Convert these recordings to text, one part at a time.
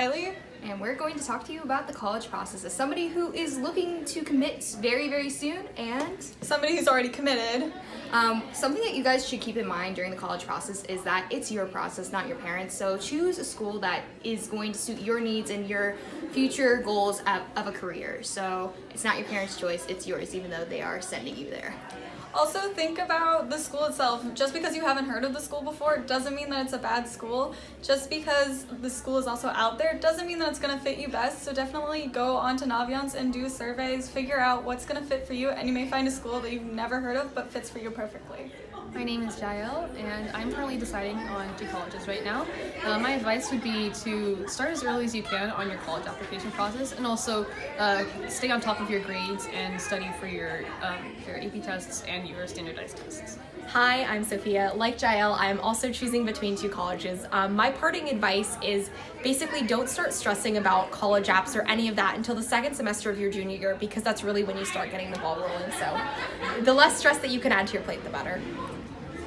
Kylie. And we're going to talk to you about the college process as somebody who is looking to commit very, very soon and Somebody who's already committed. something that you guys should keep in mind during the college process is that it's your process, not your parents. So choose a school that is going to suit your needs and your future goals of a career. So it's not your parents' choice, it's yours, even though they are sending you there. Also, think about the school itself. Just because you haven't heard of the school before doesn't mean that it's a bad school. Just because the school is also out there doesn't mean that it's going to fit you best. So definitely go onto Naviance and do surveys, figure out what's going to fit for you, and you may find a school that you've never heard of but fits for you perfectly. My name is Jael, and I'm currently deciding on 2 colleges right now. My advice would be to start as early as you can on your college application process, and also stay on top of your grades and study for your AP tests and your standardized tests. Hi, I'm Sophia. Like Jael, I'm also choosing between 2 colleges. My parting advice is basically don't start stressing about college apps or any of that until the 2nd semester of your junior year, because that's really when you start getting the ball rolling. So the less stress that you can add to your plate, the better.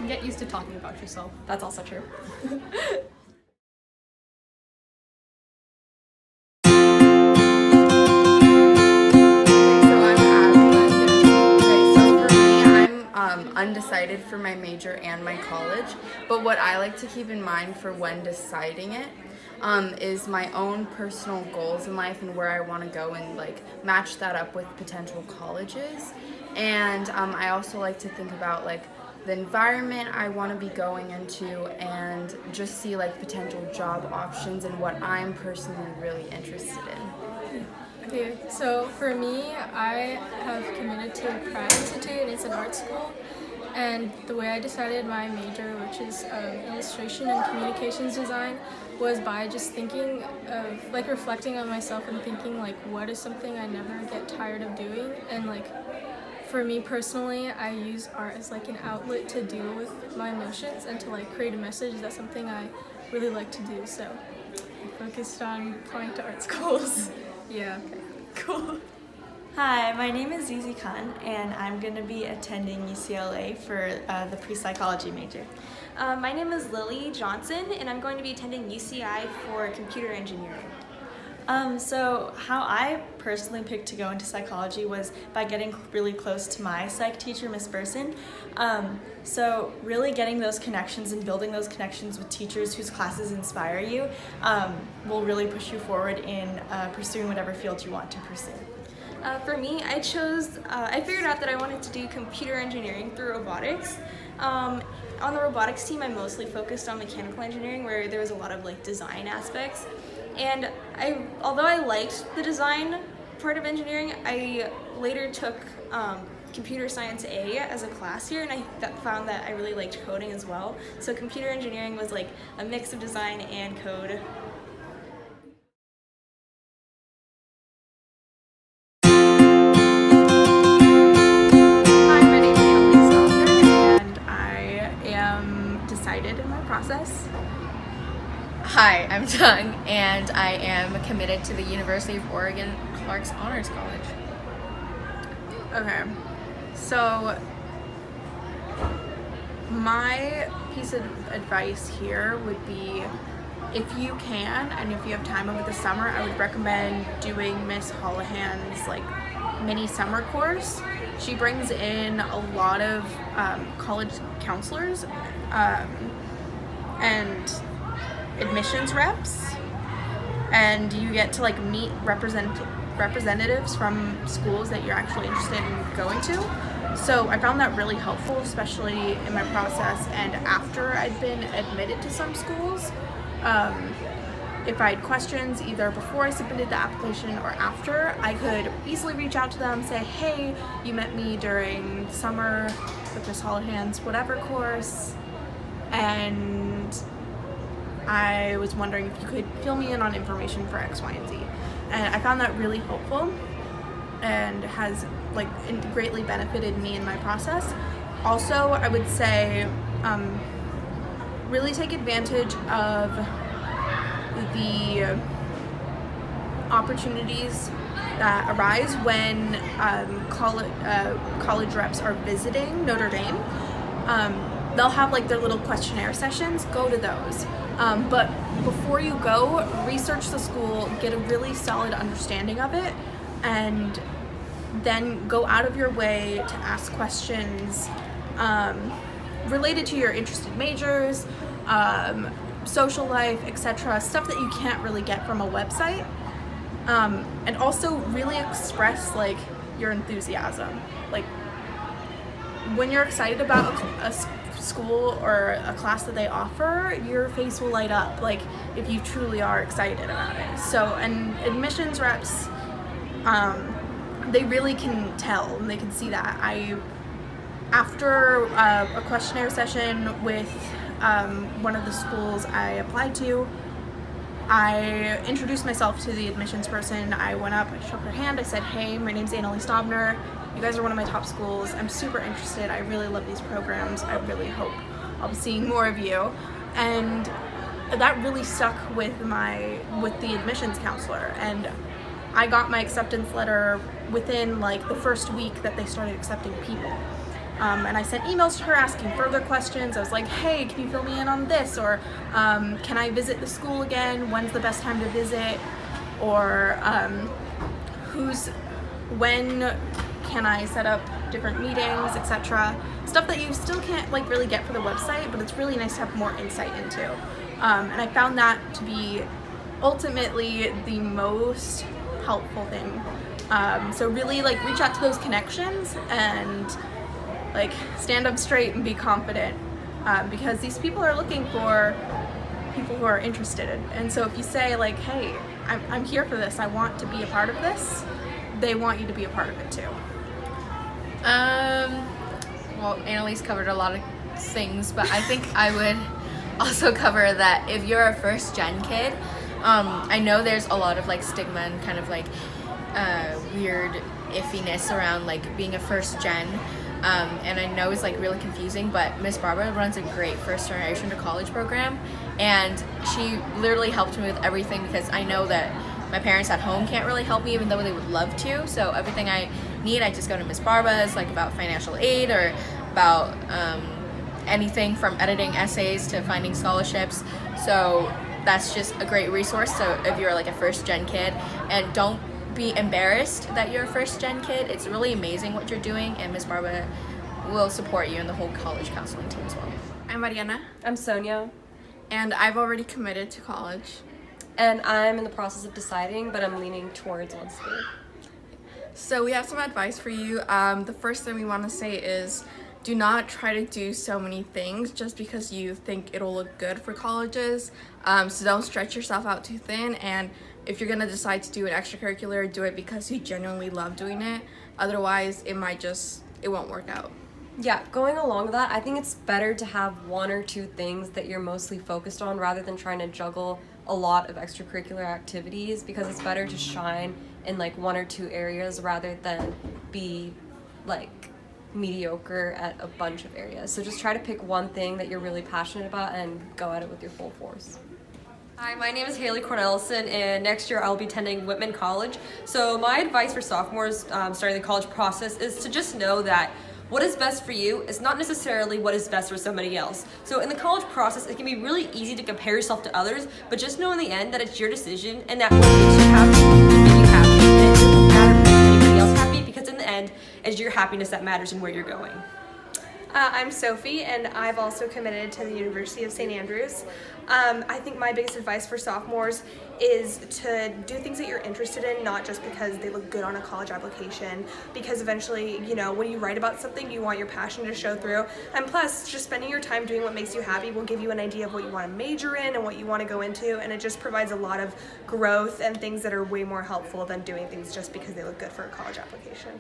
Get used to talking about yourself. That's also true. Undecided for my major and my college, but what I like to keep in mind for when deciding it is my own personal goals in life and where I want to go, and like match that up with potential colleges. And I also like to think about like the environment I want to be going into, and just see like potential job options and what I'm personally really interested in. Okay, so for me, I have committed to Pratt Institute, and it's an art school. And the way I decided my major, which is illustration and communications design, was by just thinking of, like, reflecting on myself and thinking, like, what is something I never get tired of doing? And, like, for me personally, I use art as, like, an outlet to deal with my emotions and to, like, create a message. That's something I really like to do, so I focused on applying to art schools. Yeah, okay, cool. Hi, my name is Zizi Khan, and I'm going to be attending UCLA for the pre-psychology major. My name is Lily Johnson, and I'm going to be attending UCI for computer engineering. So how I personally picked to go into psychology was by getting really close to my psych teacher, Miss Burson. So really getting those connections and building those connections with teachers whose classes inspire you will really push you forward in pursuing whatever field you want to pursue. For me, I figured out that I wanted to do computer engineering through robotics. On the robotics team, I mostly focused on mechanical engineering, where there was a lot of like design aspects. And although I liked the design part of engineering, I later took Computer Science A as a class here, and I found that I really liked coding as well. So computer engineering was like a mix of design and code. In my process. Hi, I'm Jung, and I am committed to the University of Oregon Clark's Honors College. Okay, so my piece of advice here would be, if you can and if you have time over the summer, I would recommend doing Miss Holohan's like mini summer course. She brings in a lot of college counselors and admissions reps, and you get to like meet representatives from schools that you're actually interested in going to. So I found that really helpful, especially in my process and after I'd been admitted to some schools. If I had questions either before I submitted the application or after, I could easily reach out to them, say, hey, you met me during summer with Miss Holohan's whatever course, and I was wondering if you could fill me in on information for X, Y, and Z. And I found that really helpful and has like greatly benefited me in my process. Also, I would say really take advantage of the opportunities that arise when college reps are visiting Notre Dame. they'll have like their little questionnaire sessions. Go to those. But before you go, research the school, get a really solid understanding of it, and then go out of your way to ask questions related to your interested majors, social life, etc. Stuff that you can't really get from a website. And also really express like your enthusiasm. Like when you're excited about a school or a class that they offer, your face will light up, like if you truly are excited about it. So, and admissions reps, they really can tell and they can see that. After a questionnaire session with one of the schools I applied to, I introduced myself to the admissions person. I went up, I shook her hand, I said, hey, my name's Annalie Stobner. You guys are one of my top schools. I'm super interested. I really love these programs. I really hope I'll be seeing more of you. And that really stuck with the admissions counselor. And I got my acceptance letter within like the first week that they started accepting people. And I sent emails to her asking further questions. I was like, hey, can you fill me in on this? Or can I visit the school again? When's the best time to visit? Or when can I set up different meetings, etc. Stuff that you still can't like really get for the website, but it's really nice to have more insight into. And I found that to be ultimately the most helpful thing. So really like reach out to those connections and like stand up straight and be confident, because these people are looking for people who are interested. And so if you say like, hey, I'm here for this, I want to be a part of this, they want you to be a part of it too. Well, Annalise covered a lot of things, but I think I would also cover that if you're a first gen kid, I know there's a lot of like stigma and kind of like weird iffiness around like being a first gen. And I know it's like really confusing, but Miss Barbara runs a great first generation to college program, and she literally helped me with everything, because I know that my parents at home can't really help me even though they would love to. So everything I need, I just go to Miss Barbara's, like about financial aid or about anything from editing essays to finding scholarships. So that's just a great resource. So if you're like a first gen kid, and don't be embarrassed that you're a first gen kid. It's really amazing what you're doing, and Miss Barbara will support you and the whole college counseling team as well. I'm Mariana. I'm Sonia. And I've already committed to college. And I'm in the process of deciding, but I'm leaning towards one school. So we have some advice for you. The first thing we want to say is do not try to do so many things just because you think it'll look good for colleges. So don't stretch yourself out too thin, and if you're gonna decide to do an extracurricular, do it because you genuinely love doing it. Otherwise, it won't work out. Yeah, going along with that, I think it's better to have one or two things that you're mostly focused on rather than trying to juggle a lot of extracurricular activities, because it's better to shine in like one or two areas rather than be like mediocre at a bunch of areas. So just try to pick one thing that you're really passionate about and go at it with your full force. Hi, my name is Haley Cornelison, and next year I'll be attending Whitman College. So my advice for sophomores starting the college process is to just know that what is best for you is not necessarily what is best for somebody else. So in the college process, it can be really easy to compare yourself to others, but just know in the end that it's your decision, and that what makes you happy will make you happy. And it doesn't matter if anybody else happy, because in the end, it's your happiness that matters and where you're going. I'm Sophie, and I've also committed to the University of St. Andrews. I think my biggest advice for sophomores is to do things that you're interested in, not just because they look good on a college application, because eventually, you know, when you write about something, you want your passion to show through. And plus, just spending your time doing what makes you happy will give you an idea of what you want to major in and what you want to go into, and it just provides a lot of growth and things that are way more helpful than doing things just because they look good for a college application.